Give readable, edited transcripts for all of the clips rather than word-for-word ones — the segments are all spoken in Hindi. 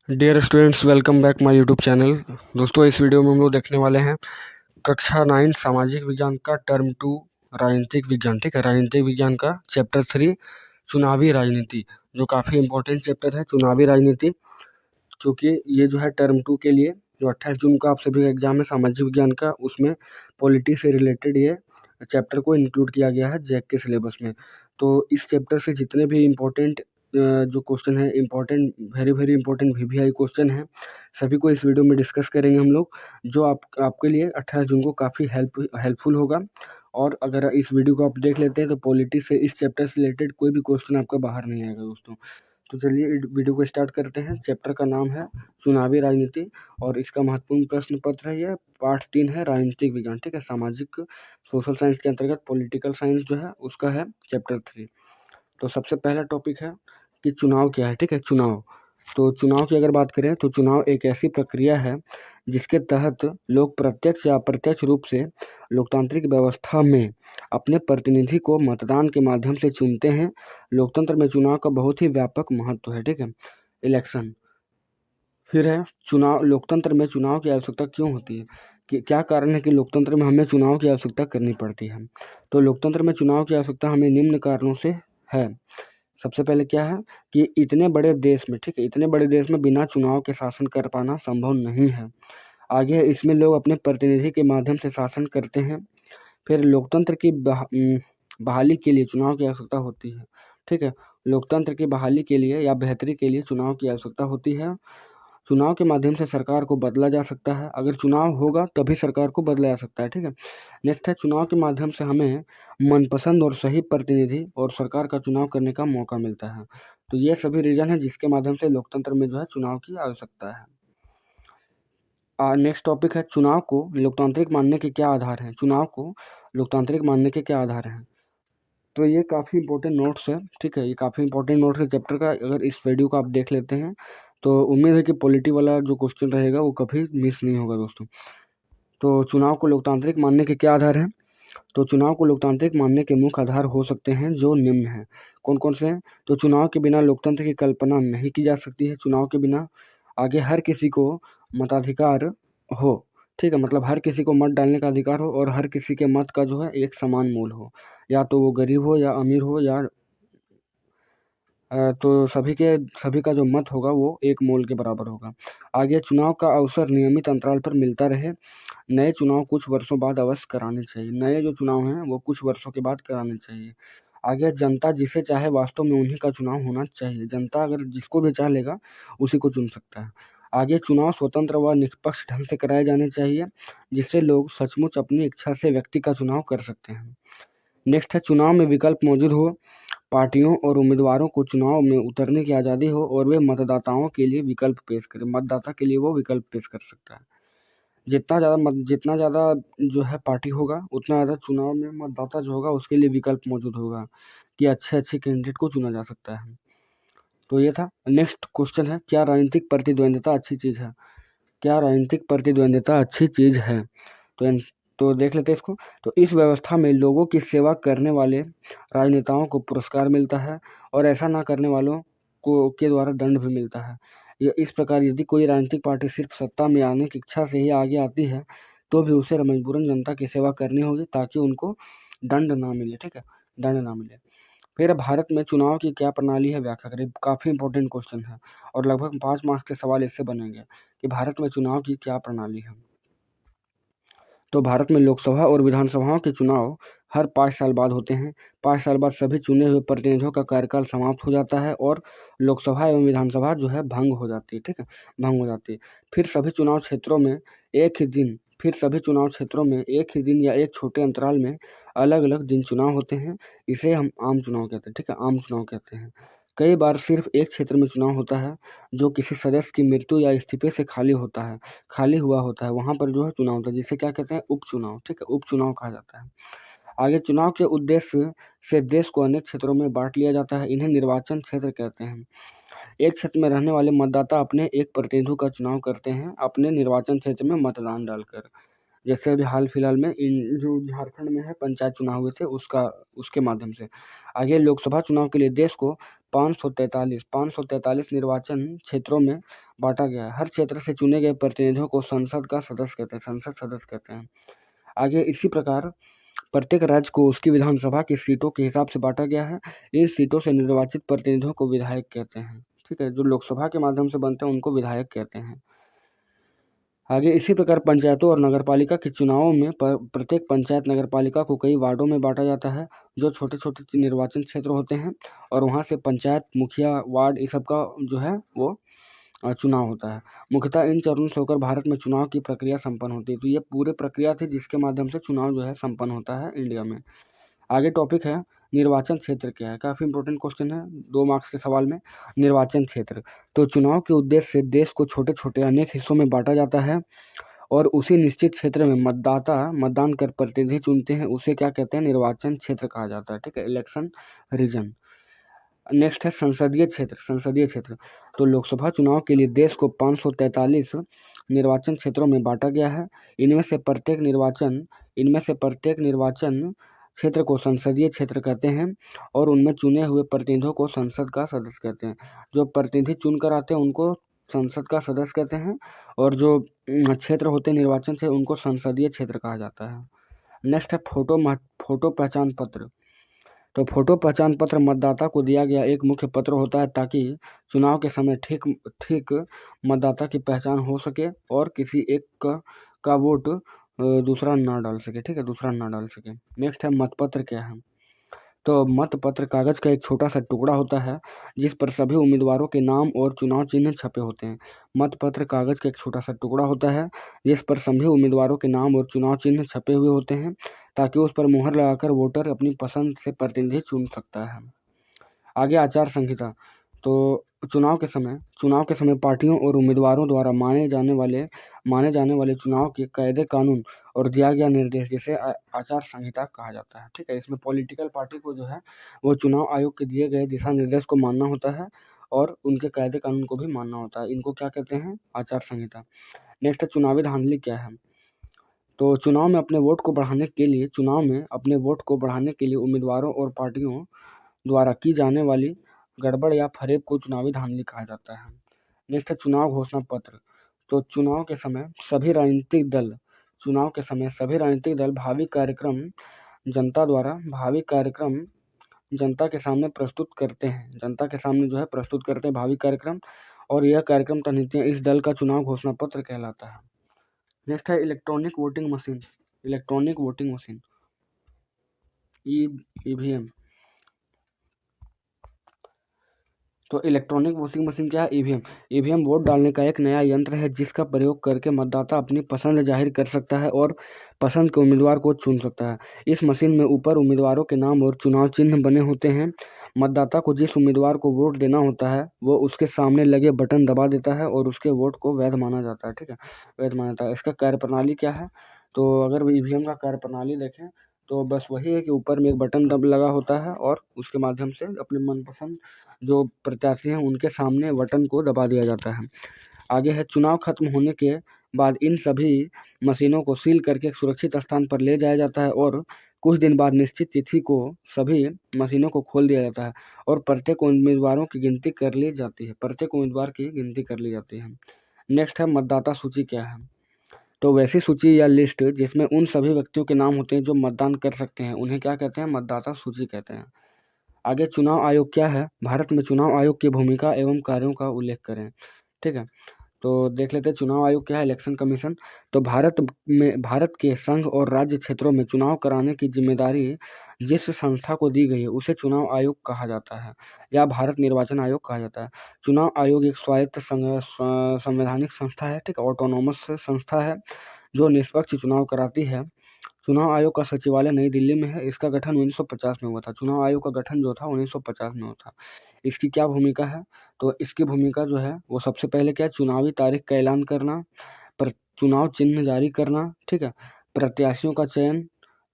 Dear students, welcome back my YouTube channel. दोस्तों, इस वीडियो में हम लोग देखने वाले हैं कक्षा 9 सामाजिक विज्ञान का टर्म 2 राजनीतिक विज्ञान। ठीक है, राजनीतिक विज्ञान का चैप्टर 3 चुनावी राजनीति, जो काफ़ी इंपॉर्टेंट चैप्टर है चुनावी राजनीति, क्योंकि ये जो है टर्म 2 के लिए जो 28 जून का आप सभी का एग्जाम है सामाजिक विज्ञान का, उसमें पॉलिटिक्स से रिलेटेड ये चैप्टर को इंक्लूड किया गया है जैक के सिलेबस में। तो इस चैप्टर से जितने भी इम्पोर्टेंट जो क्वेश्चन है, important very very important VVI question है, सभी को इस वीडियो में डिस्कस करेंगे हम लोग, जो आपके लिए 28 जून को काफ़ी हेल्पफुल होगा। और अगर इस वीडियो को आप देख लेते हैं तो पॉलिटिक्स से इस चैप्टर से रिलेटेड कोई भी क्वेश्चन आपका बाहर नहीं आएगा दोस्तों। तो चलिए वीडियो को स्टार्ट करते हैं। चैप्टर का नाम है चुनावी राजनीति और इसका महत्वपूर्ण प्रश्न पत्र है, यह पार्ट 3 है राजनीतिक विज्ञान। ठीक है, सामाजिक सोशल साइंस के अंतर्गत पॉलिटिकल साइंस जो है उसका है चैप्टर 3। तो सबसे पहला टॉपिक है कि चुनाव क्या है। ठीक है, चुनाव। तो चुनाव की अगर बात करें तो चुनाव एक ऐसी प्रक्रिया है जिसके तहत लोग प्रत्यक्ष या अप्रत्यक्ष रूप से लोकतांत्रिक व्यवस्था में अपने प्रतिनिधि को मतदान के माध्यम से चुनते हैं। लोकतंत्र में चुनाव का बहुत ही व्यापक महत्व है। ठीक है, इलेक्शन। फिर है चुनाव। लोकतंत्र में चुनाव की आवश्यकता क्यों होती है, कि क्या कारण है कि लोकतंत्र में हमें चुनाव की आवश्यकता करनी पड़ती है। तो लोकतंत्र में चुनाव की आवश्यकता हमें निम्न कारणों से है। सबसे पहले क्या है कि इतने बड़े देश में, ठीक है, इतने बड़े देश में बिना चुनाव के शासन कर पाना संभव नहीं है। आगे इसमें लोग अपने प्रतिनिधि के माध्यम से शासन करते हैं। फिर लोकतंत्र की बहाली के लिए चुनाव की आवश्यकता होती है। ठीक है, लोकतंत्र की बहाली के लिए या बेहतरी के लिए चुनाव की आवश्यकता होती है। चुनाव के माध्यम से सरकार को बदला जा सकता है। अगर चुनाव होगा तभी सरकार को बदला जा सकता है। ठीक है, नेक्स्ट है चुनाव के माध्यम से हमें मनपसंद और सही प्रतिनिधि और सरकार का चुनाव करने का मौका मिलता है। तो ये सभी रीजन है जिसके माध्यम से लोकतंत्र में जो है चुनाव की आवश्यकता है। नेक्स्ट टॉपिक है चुनाव को लोकतांत्रिक मानने के क्या आधार हैं। चुनाव को लोकतांत्रिक मानने के क्या आधार हैं। तो ये काफ़ी इंपॉर्टेंट नोट्स है। ठीक है, ये काफ़ी इंपॉर्टेंट नोट्स है चैप्टर का। अगर इस वीडियो को आप देख लेते हैं तो उम्मीद है कि पॉलिटी वाला जो क्वेश्चन रहेगा वो कभी मिस नहीं होगा दोस्तों। तो चुनाव को लोकतांत्रिक मानने के क्या आधार हैं। तो चुनाव को लोकतांत्रिक मानने के मुख्य आधार हो सकते हैं जो निम्न हैं। कौन कौन से हैं। तो चुनाव के बिना लोकतंत्र की कल्पना नहीं की जा सकती है। चुनाव के बिना आगे हर किसी को मताधिकार हो। ठीक है, मतलब हर किसी को मत डालने का अधिकार हो और हर किसी के मत का जो है एक समान मूल्य हो, या तो वो गरीब हो या अमीर हो या तो सभी का जो मत होगा वो एक मोल के बराबर होगा। आगे चुनाव का अवसर नियमित अंतराल पर मिलता रहे। नए चुनाव कुछ वर्षों बाद अवश्य कराने चाहिए। नए जो चुनाव हैं वो कुछ वर्षों के बाद कराने चाहिए। आगे जनता जिसे चाहे वास्तव में उन्हीं का चुनाव होना चाहिए। जनता अगर जिसको भी चाह लेगा उसी को चुन सकता है। आगे चुनाव स्वतंत्र व निष्पक्ष ढंग से कराए जाने चाहिए, जिससे लोग सचमुच अपनी इच्छा से व्यक्ति का चुनाव कर सकते हैं। नेक्स्ट है चुनाव में विकल्प मौजूद हो। पार्टियों और उम्मीदवारों को चुनाव में उतरने की आज़ादी हो और वे मतदाताओं के लिए विकल्प पेश करें। मतदाता के लिए वो विकल्प पेश कर सकता है। जितना ज़्यादा जो है पार्टी होगा उतना ज़्यादा चुनाव में मतदाता जो होगा उसके लिए विकल्प मौजूद होगा कि अच्छे कैंडिडेट को चुना जा सकता है। तो ये था। नेक्स्ट क्वेश्चन है क्या राजनीतिक प्रतिद्वंद्विता अच्छी चीज़ है। क्या राजनीतिक प्रतिद्वंद्विता अच्छी चीज़ है। तो देख लेते हैं इसको। तो इस व्यवस्था में लोगों की सेवा करने वाले राजनेताओं को पुरस्कार मिलता है और ऐसा ना करने वालों को के द्वारा दंड भी मिलता है। इस प्रकार यदि कोई राजनीतिक पार्टी सिर्फ सत्ता में आने की इच्छा से ही आगे आती है तो भी उसे मजबूरन जनता की सेवा करनी होगी ताकि उनको दंड ना मिले। ठीक है, दंड ना मिले। फिर भारत में चुनाव की क्या प्रणाली है, व्याख्या करें। काफ़ी इंपॉर्टेंट क्वेश्चन है और लगभग 5 मार्क्स के सवाल इससे बनेंगे कि भारत में चुनाव की क्या प्रणाली है। तो भारत में लोकसभा और विधानसभाओं के चुनाव हर 5 साल बाद होते हैं। 5 साल बाद सभी चुने हुए प्रतिनिधियों का कार्यकाल समाप्त हो जाता है और लोकसभा एवं विधानसभा जो है भंग हो जाती है। ठीक है, भंग हो जाती है। फिर सभी चुनाव क्षेत्रों में एक ही दिन या एक छोटे अंतराल में अलग अलग दिन चुनाव होते हैं। इसे हम आम चुनाव कहते हैं। ठीक है, आम चुनाव कहते हैं। कई बार सिर्फ एक क्षेत्र में चुनाव होता है जो किसी सदस्य की मृत्यु या इस्तीफे से खाली हुआ होता है, वहाँ पर जो है चुनाव होता है, जिसे क्या कहते हैं, उपचुनाव। ठीक है, उपचुनाव कहा जाता है। आगे चुनाव के उद्देश्य से देश को अनेक क्षेत्रों में बांट लिया जाता है। इन्हें निर्वाचन क्षेत्र कहते हैं। एक क्षेत्र में रहने वाले मतदाता अपने एक प्रतिनिधि का चुनाव करते हैं अपने निर्वाचन क्षेत्र में मतदान डालकर। जैसे अभी हाल फिलहाल में जो झारखंड में है पंचायत चुनाव हुए थे उसके माध्यम से। आगे लोकसभा चुनाव के लिए देश को 543 निर्वाचन क्षेत्रों में बांटा गया है। हर क्षेत्र से चुने गए प्रतिनिधियों को संसद का सदस्य कहते हैं, संसद सदस्य कहते हैं। आगे इसी प्रकार प्रत्येक राज्य को उसकी विधानसभा की सीटों के हिसाब से बांटा गया है। इन सीटों से निर्वाचित प्रतिनिधियों को विधायक कहते हैं। ठीक है, जो लोकसभा के माध्यम से बनते हैं उनको विधायक कहते हैं। आगे इसी प्रकार पंचायतों और नगरपालिका के चुनावों में प्रत्येक पंचायत नगरपालिका को कई वार्डों में बांटा जाता है, जो छोटे छोटे निर्वाचन क्षेत्र होते हैं, और वहाँ से पंचायत मुखिया वार्ड ये सब का जो है वो चुनाव होता है। मुख्यतः इन चरणों से होकर भारत में चुनाव की प्रक्रिया संपन्न होती है। तो ये पूरे प्रक्रिया थी जिसके माध्यम से चुनाव जो है संपन्न होता है इंडिया में। आगे टॉपिक है निर्वाचन क्षेत्र क्या है। काफ़ी इंपॉर्टेंट क्वेश्चन है 2 मार्क्स के सवाल में। निर्वाचन क्षेत्र तो चुनाव के उद्देश्य से देश को छोटे छोटे अनेक हिस्सों में बांटा जाता है और उसी निश्चित क्षेत्र में मतदाता मतदान कर प्रतिनिधि चुनते हैं, उसे क्या कहते हैं, निर्वाचन क्षेत्र कहा जाता है। ठीक है, इलेक्शन रीजन। नेक्स्ट है संसदीय क्षेत्र तो लोकसभा चुनाव के लिए देश को 543 निर्वाचन क्षेत्रों में बांटा गया है। इनमें से प्रत्येक निर्वाचन क्षेत्र को संसदीय क्षेत्र कहते हैं और उनमें चुने हुए प्रतिनिधियों को संसद का सदस्य कहते हैं। जो प्रतिनिधि चुन कर आते हैं उनको संसद का सदस्य कहते हैं और जो क्षेत्र होते हैं निर्वाचन से उनको संसदीय क्षेत्र कहा जाता है। नेक्स्ट है फोटो पहचान पत्र। तो फोटो पहचान पत्र मतदाता को दिया गया एक मुख्य पत्र होता है ताकि चुनाव के समय ठीक मतदाता की पहचान हो सके और किसी एक का वोट दूसरा ना डाल सके। ठीक है, दूसरा ना डाल सके। नेक्स्ट है मतपत्र क्या है। तो मतपत्र कागज का एक छोटा सा टुकड़ा होता है जिस पर सभी उम्मीदवारों के नाम और चुनाव चिन्ह छपे होते हैं। मतपत्र कागज का एक छोटा सा टुकड़ा होता है जिस पर सभी उम्मीदवारों के नाम और चुनाव चिन्ह छपे हुए होते हैं ताकि उस पर मुहर लगाकर वोटर अपनी पसंद से प्रतिनिधि चुन सकता है। आगे आचार संहिता। तो चुनाव के समय पार्टियों और उम्मीदवारों द्वारा माने जाने वाले चुनाव के कायदे कानून और दिया गया निर्देश जिसे आचार संहिता कहा जाता है। ठीक है, इसमें पॉलिटिकल पार्टी को जो है वो चुनाव आयोग के दिए गए दिशा निर्देश को मानना होता है और उनके कायदे कानून को भी मानना होता है। इनको क्या कहते हैं, आचार संहिता। नेक्स्ट है चुनावी धांधली क्या है। तो चुनाव में अपने वोट को बढ़ाने के लिए उम्मीदवारों और पार्टियों द्वारा की जाने वाली गड़बड़ या फरेब को चुनावी धांधली कहा जाता है। नेक्स्ट है चुनाव घोषणा पत्र। तो चुनाव के समय सभी राजनीतिक दल भावी कार्यक्रम जनता के सामने प्रस्तुत करते हैं भावी कार्यक्रम, और यह कार्यक्रम तथा नीतियाँ इस दल का चुनाव घोषणा पत्र कहलाता है। नेक्स्ट है इलेक्ट्रॉनिक वोटिंग मशीन ईवीएम। तो इलेक्ट्रॉनिक वोटिंग मशीन क्या है, ईवीएम वोट डालने का एक नया यंत्र है जिसका प्रयोग करके मतदाता अपनी पसंद जाहिर कर सकता है और पसंद के उम्मीदवार को चुन सकता है। इस मशीन में ऊपर उम्मीदवारों के नाम और चुनाव चिन्ह बने होते हैं। मतदाता को जिस उम्मीदवार को वोट देना होता है वो उसके सामने लगे बटन दबा देता है और उसके वोट को वैध माना जाता है। ठीक है, वैध माना जाता है। इसका कार्यप्रणाली क्या है, तो अगर ईवीएम का कार्यप्रणाली देखें तो बस वही है कि ऊपर में एक बटन दब लगा होता है और उसके माध्यम से अपने मनपसंद जो प्रत्याशी हैं उनके सामने बटन को दबा दिया जाता है। आगे है चुनाव खत्म होने के बाद इन सभी मशीनों को सील करके एक सुरक्षित स्थान पर ले जाया जाता है और कुछ दिन बाद निश्चित तिथि को सभी मशीनों को खोल दिया जाता है और प्रत्येक उम्मीदवार की गिनती कर ली जाती है। नेक्स्ट है मतदाता सूची क्या है। तो वैसी सूची या लिस्ट जिसमें उन सभी व्यक्तियों के नाम होते हैं जो मतदान कर सकते हैं उन्हें क्या कहते हैं, मतदाता सूची कहते हैं। आगे चुनाव आयोग क्या है। भारत में चुनाव आयोग की भूमिका एवं कार्यों का उल्लेख करें। ठीक है, तो देख लेते हैं चुनाव आयोग क्या है। Election commission. तो भारत के संघ और राज्य क्षेत्रों में चुनाव कराने की जिम्मेदारी जिस संस्था को दी गई है उसे चुनाव आयोग कहा जाता है या भारत निर्वाचन आयोग कहा जाता है। चुनाव आयोग एक स्वायत्त संवैधानिक संस्था है। ठीक है, ऑटोनोमस संस्था है जो निष्पक्ष चुनाव कराती है। चुनाव आयोग का सचिवालय नई दिल्ली में है। इसका गठन 1950 में हुआ था। चुनाव आयोग का गठन जो था 1950 में हुआ था। इसकी क्या भूमिका है, तो इसकी भूमिका जो है वो सबसे पहले क्या है, चुनावी तारीख का ऐलान करना, चुनाव चिन्ह जारी करना। ठीक है, प्रत्याशियों का चयन,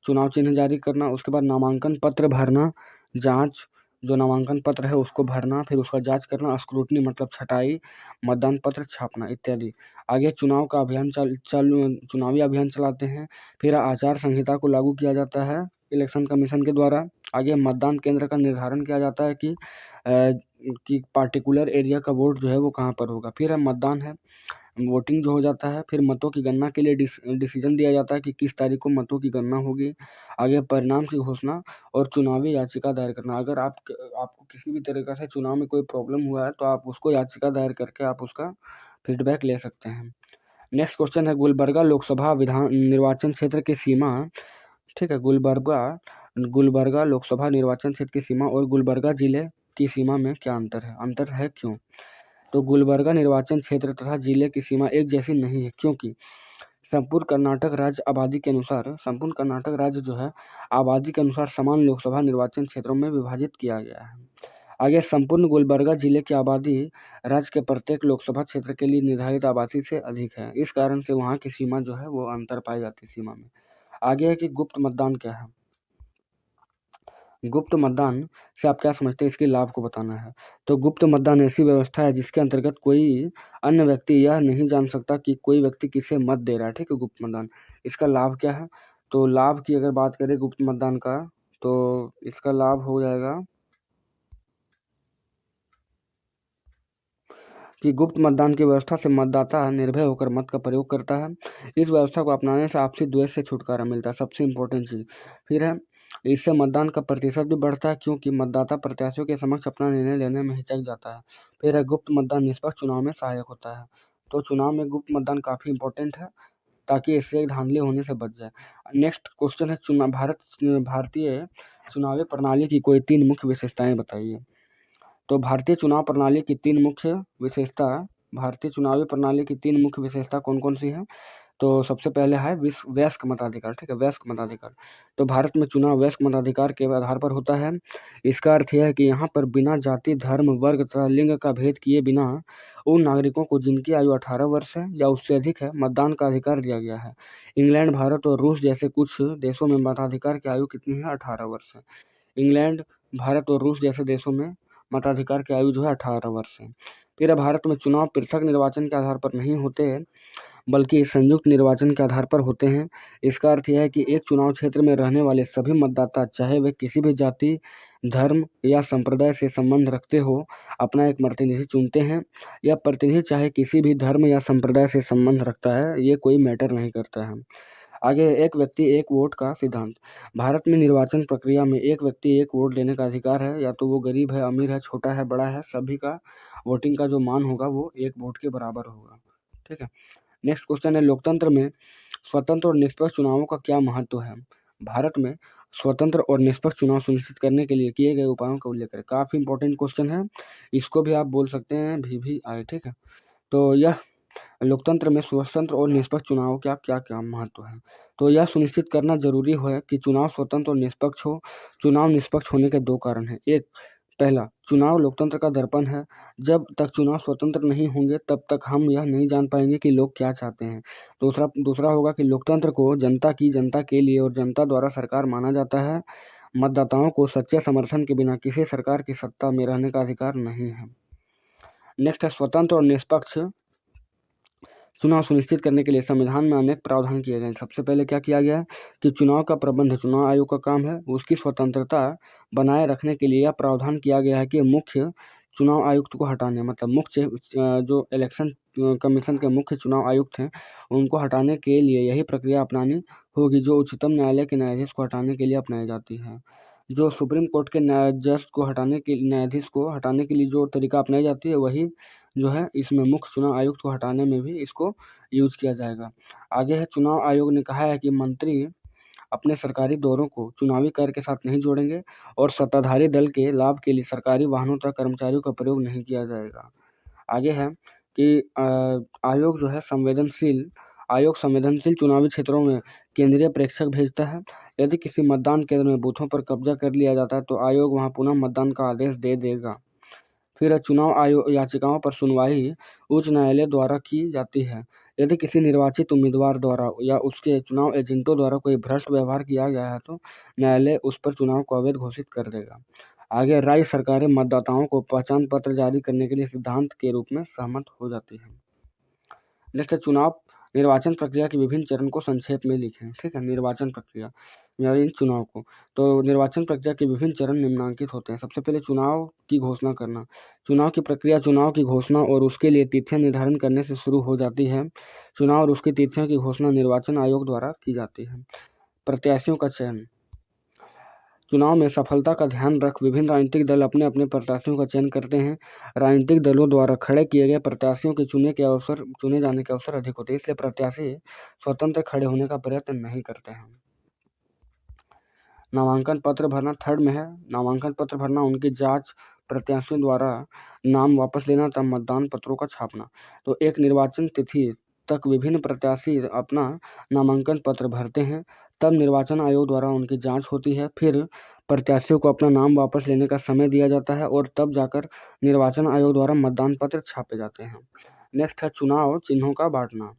चुनाव चिन्ह जारी करना, उसके बाद नामांकन पत्र भरना, जांच, जो नामांकन पत्र है उसको भरना, फिर उसका जांच करना, स्क्रूटनी मतलब छटाई, मतदान पत्र छापना इत्यादि। आगे चुनाव का अभियान चुनावी अभियान चलाते हैं। फिर आचार संहिता को लागू किया जाता है इलेक्शन कमीशन के द्वारा। आगे मतदान केंद्र का निर्धारण किया जाता है कि पार्टिकुलर एरिया का वोट जो है वो कहाँ पर होगा। फिर मतदान है, वोटिंग जो हो जाता है। फिर मतों की गणना के लिए डिसीजन दिया जाता है कि किस तारीख को मतों की गणना होगी। आगे परिणाम की घोषणा और चुनावी याचिका दायर करना। अगर आपको किसी भी तरीके से चुनाव में कोई प्रॉब्लम हुआ है तो आप उसको याचिका दायर करके आप उसका फीडबैक ले सकते हैं। नेक्स्ट क्वेश्चन है गुलबर्गा लोकसभा विधान निर्वाचन क्षेत्र की सीमा। ठीक है, गुलबर्गा लोकसभा निर्वाचन क्षेत्र की सीमा और गुलबर्गा जिले की सीमा में क्या अंतर है? अंतर है क्यों? तो गुलबर्गा निर्वाचन क्षेत्र तथा जिले की सीमा एक जैसी नहीं है, क्योंकि संपूर्ण कर्नाटक राज्य जो है आबादी के अनुसार समान लोकसभा निर्वाचन क्षेत्रों में विभाजित किया गया है। आगे संपूर्ण गुलबर्गा जिले की आबादी राज्य के प्रत्येक लोकसभा क्षेत्र के लिए निर्धारित आबादी से अधिक है। इस कारण से वहाँ की सीमा जो है वो अंतर पाई जाती है सीमा में। आगे है कि गुप्त मतदान क्या है। गुप्त मतदान से आप क्या समझते हैं, इसके लाभ को बताना है। तो गुप्त मतदान ऐसी व्यवस्था है जिसके अंतर्गत कोई अन्य व्यक्ति यह नहीं जान सकता कि कोई व्यक्ति किसे मत दे रहा है। ठीक है, गुप्त मतदान। इसका लाभ क्या है? तो लाभ की अगर बात करें गुप्त मतदान का, तो इसका लाभ हो जाएगा कि गुप्त मतदान की व्यवस्था से मतदाता निर्भय होकर मत का प्रयोग करता है। इस व्यवस्था को अपनाने से आपसी द्वेष से छुटकारा मिलता है, सबसे इम्पोर्टेंट चीज़। फिर है इससे मतदान का प्रतिशत भी बढ़ता है, क्योंकि मतदाता प्रत्याशियों के समक्ष अपना निर्णय लेने में हिचक जाता है। फिर है गुप्त मतदान निष्पक्ष चुनाव में सहायक होता है। तो चुनाव में गुप्त मतदान काफ़ी इंपॉर्टेंट है ताकि इससे धांधली होने से बच जाए। नेक्स्ट क्वेश्चन है भारतीय चुनावी प्रणाली की कोई 3 मुख्य विशेषताएं बताइए। तो भारतीय चुनावी प्रणाली की 3 मुख्य विशेषता कौन कौन सी है? तो सबसे पहले है वयस्क मताधिकार। ठीक है, वयस्क मताधिकार। तो भारत में चुनाव वयस्क मताधिकार के आधार पर होता है। इसका अर्थ यह है कि यहाँ पर बिना जाति, धर्म, वर्ग तथा लिंग का भेद किए बिना उन नागरिकों को जिनकी आयु 18 वर्ष है या उससे अधिक है मतदान का अधिकार दिया गया है। इंग्लैंड, भारत और रूस जैसे कुछ देशों में मताधिकार की आयु कितनी है? 18 वर्ष है। इंग्लैंड, भारत और रूस जैसे देशों में मताधिकार की आयु जो है 18 वर्ष है। फिर भारत में चुनाव पृथक निर्वाचन के आधार पर नहीं होते बल्कि संयुक्त निर्वाचन के आधार पर होते हैं। इसका अर्थ यह है कि एक चुनाव क्षेत्र में रहने वाले सभी मतदाता, चाहे वे किसी भी जाति, धर्म या संप्रदाय से संबंध रखते हो, अपना एक प्रतिनिधि चुनते हैं। यह प्रतिनिधि चाहे किसी भी धर्म या संप्रदाय से संबंध रखता है, ये कोई मैटर नहीं करता है। आगे एक व्यक्ति एक वोट का सिद्धांत। भारत में निर्वाचन प्रक्रिया में एक व्यक्ति एक वोट देने का अधिकार है, या तो वो गरीब है, अमीर है, छोटा है, बड़ा है, सभी का वोटिंग का जो मान होगा वो एक वोट के बराबर होगा। ठीक है। नेक्स्ट क्वेश्चन है लोकतंत्र में स्वतंत्र और निष्पक्ष चुनावों का क्या महत्व है? भारत में स्वतंत्र और निष्पक्ष चुनाव सुनिश्चित करने के लिए किए गए उपायों का उल्लेख करें। काफ़ी इंपॉर्टेंट क्वेश्चन है, इसको भी आप बोल सकते हैं VVI। ठीक है, तो यह लोकतंत्र में स्वतंत्र और निष्पक्ष चुनाव का क्या क्या महत्व है? तो यह सुनिश्चित करना जरूरी है कि चुनाव स्वतंत्र और निष्पक्ष हो। चुनाव निष्पक्ष होने के 2 कारण हैं। एक, पहला, चुनाव लोकतंत्र का दर्पण है। जब तक चुनाव स्वतंत्र नहीं होंगे तब तक हम यह नहीं जान पाएंगे कि लोग क्या चाहते हैं। दूसरा होगा कि लोकतंत्र को जनता के लिए और जनता द्वारा सरकार माना जाता है। मतदाताओं को सच्चे समर्थन के बिना किसी सरकार की सत्ता में रहने का अधिकार नहीं है। नेक्स्ट है स्वतंत्र और निष्पक्ष चुनाव सुनिश्चित करने के लिए संविधान में अनेक प्रावधान किए गए हैं। सबसे पहले क्या किया गया है कि चुनाव का प्रबंध चुनाव आयोग का काम है। उसकी स्वतंत्रता बनाए रखने के लिए यह प्रावधान किया गया है कि मुख्य चुनाव आयुक्त को हटाने, मतलब मुख्य जो इलेक्शन कमीशन के मुख्य चुनाव आयुक्त हैं उनको हटाने के लिए यही प्रक्रिया अपनानी होगी जो उच्चतम न्यायालय के न्यायाधीश को हटाने के लिए अपनाई जाती है। जो सुप्रीम कोर्ट के न्यायाधीश को हटाने के लिए जो तरीका अपनाई जाती है वही जो है इसमें मुख्य चुनाव आयुक्त को हटाने में भी इसको यूज किया जाएगा। आगे है चुनाव आयोग ने कहा है कि मंत्री अपने सरकारी दौरों को चुनावी कर के साथ नहीं जोड़ेंगे और सत्ताधारी दल के लाभ के लिए सरकारी वाहनों तथा कर्मचारियों का प्रयोग नहीं किया जाएगा। आगे है कि आयोग जो है संवेदनशील चुनावी क्षेत्रों में केंद्रीय प्रेक्षक भेजता है। यदि किसी मतदान केंद्र में बूथों पर कब्जा कर लिया जाता है तो आयोग वहां पुनः मतदान का आदेश दे देगा। फिर चुनाव आयोग याचिकाओं पर सुनवाई उच्च न्यायालय द्वारा की जाती है। यदि किसी निर्वाचित उम्मीदवार द्वारा या उसके चुनाव एजेंटों द्वारा कोई भ्रष्ट व्यवहार किया गया है तो न्यायालय उस पर चुनाव को अवैध घोषित कर देगा। आगे राज्य सरकारें मतदाताओं को पहचान पत्र जारी करने के लिए सिद्धांत के रूप में सहमत हो जाती है। नेक्स्ट है चुनाव निर्वाचन प्रक्रिया के विभिन्न चरण को संक्षेप में लिखें। ठीक है, निर्वाचन प्रक्रिया यानी चुनाव को। तो निर्वाचन प्रक्रिया के विभिन्न चरण निम्नांकित होते हैं। सबसे पहले चुनाव की घोषणा करना। चुनाव की प्रक्रिया चुनाव की घोषणा और उसके लिए तिथियां निर्धारण करने से शुरू हो जाती है। चुनाव और उसकी तिथियों की घोषणा निर्वाचन आयोग द्वारा की जाती है। प्रत्याशियों का चयन। चुनाव में सफलता का ध्यान रख विभिन्न राजनीतिक दल अपने अपने प्रत्याशियों का चयन करते हैं। राजनीतिक दलों द्वारा खड़े किए गए प्रत्याशियों के चुने जाने के अवसर अधिक होते हैं, इसलिए प्रत्याशी स्वतंत्र खड़े होने का प्रयत्न नहीं करते हैं। नामांकन पत्र भरना थर्ड में है। नामांकन पत्र भरना, उनकी जांच, प्रत्याशियों द्वारा नाम वापस लेना तथा मतदान पत्रों का छापना। तो एक निर्वाचन तिथि तक विभिन्न प्रत्याशी अपना नामांकन पत्र भरते हैं, तब निर्वाचन आयोग द्वारा उनकी जांच होती है, फिर प्रत्याशियों को अपना नाम वापस लेने का समय दिया जाता है और तब जाकर निर्वाचन आयोग द्वारा मतदान पत्र छापे जाते हैं। नेक्स्ट है चुनाव चिन्हों का बांटना।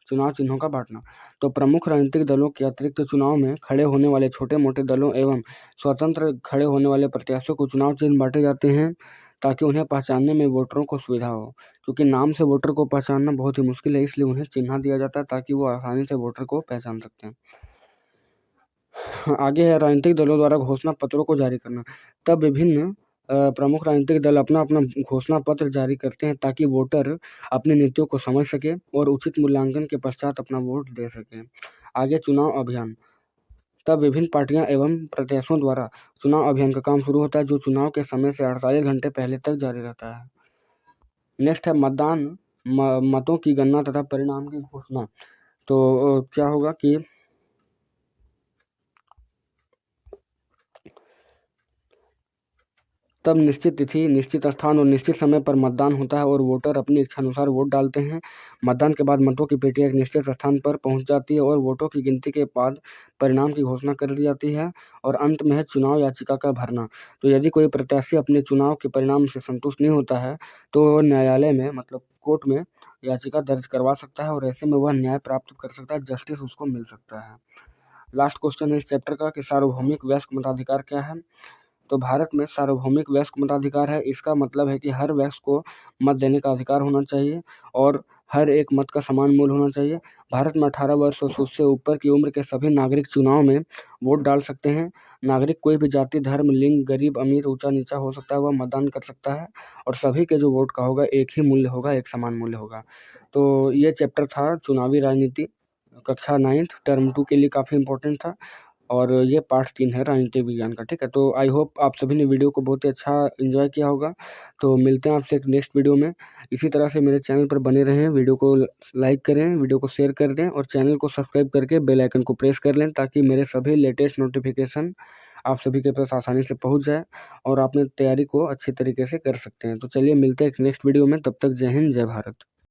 चुनाव चिन्हों का बांटना। तो प्रमुख राजनीतिक दलों के अतिरिक्त चुनाव में खड़े होने वाले छोटे मोटे दलों एवं स्वतंत्र खड़े होने वाले प्रत्याशियों को चुनाव चिन्ह बांटे जाते हैं ताकि उन्हें पहचानने में वोटरों को सुविधा हो। क्योंकि नाम से वोटर को पहचानना बहुत ही मुश्किल है, इसलिए उन्हें चिन्ह दिया जाता है ताकि वो आसानी से वोटर को पहचान सकते हैं। आगे है राजनीतिक दलों द्वारा घोषणा पत्रों को जारी करना। तब विभिन्न प्रमुख राजनीतिक दल अपना अपना घोषणा पत्र जारी करते हैं ताकि वोटर अपनी नीतियों को समझ सके और उचित मूल्यांकन के पश्चात अपना वोट दे सके। आगे चुनाव अभियान। तब विभिन्न पार्टियां एवं प्रत्याशियों द्वारा चुनाव अभियान का काम शुरू होता है, जो चुनाव के समय से 48 घंटे पहले तक जारी रहता है। नेक्स्ट है मतदान मतों की गणना तथा परिणाम की घोषणा। तो क्या होगा कि तब निश्चित तिथि, निश्चित स्थान और निश्चित समय पर मतदान होता है और वोटर अपनी इच्छानुसार वोट डालते हैं। मतदान के बाद मतों की पेटियां एक निश्चित स्थान पर पहुंच जाती है और वोटों की गिनती के बाद परिणाम की घोषणा कर दी जाती है। और अंत में है चुनाव याचिका का भरना। तो यदि कोई प्रत्याशी अपने चुनाव के परिणाम से संतुष्ट नहीं होता है तो न्यायालय में मतलब कोर्ट में याचिका दर्ज करवा सकता है और ऐसे में वह न्याय प्राप्त कर सकता है, जस्टिस उसको मिल सकता है। लास्ट क्वेश्चन है इस चैप्टर का कि सार्वभौमिक वयस्क मताधिकार क्या है। तो भारत में सार्वभौमिक वयस्क मताधिकार है। इसका मतलब है कि हर वयस्क को मत देने का अधिकार होना चाहिए और हर एक मत का समान मूल्य होना चाहिए। भारत में 18 वर्ष और उससे ऊपर की उम्र के सभी नागरिक चुनाव में वोट डाल सकते हैं। नागरिक कोई भी जाति, धर्म, लिंग, गरीब, अमीर, ऊंचा नीचा हो सकता है, वह मतदान कर सकता है और सभी के जो वोट का होगा एक ही मूल्य होगा, एक समान मूल्य होगा। तो ये चैप्टर था चुनावी राजनीति, कक्षा 9th टर्म 2 के लिए काफ़ी इंपॉर्टेंट था और ये पार्ट 3 है राजनीतिक विज्ञान का। ठीक है, तो आई होप आप सभी ने वीडियो को बहुत ही अच्छा एंजॉय किया होगा। तो मिलते हैं आपसे एक नेक्स्ट वीडियो में। इसी तरह से मेरे चैनल पर बने रहें, वीडियो को लाइक करें, वीडियो को शेयर कर दें और चैनल को सब्सक्राइब करके बेल आइकन को प्रेस कर लें ताकि मेरे सभी लेटेस्ट नोटिफिकेशन आप सभी के पास आसानी से पहुँच जाए और आप अपनी तैयारी को अच्छी तरीके से कर सकते हैं। तो चलिए मिलते हैं एक नेक्स्ट वीडियो में, तब तक जय हिंद, जय भारत।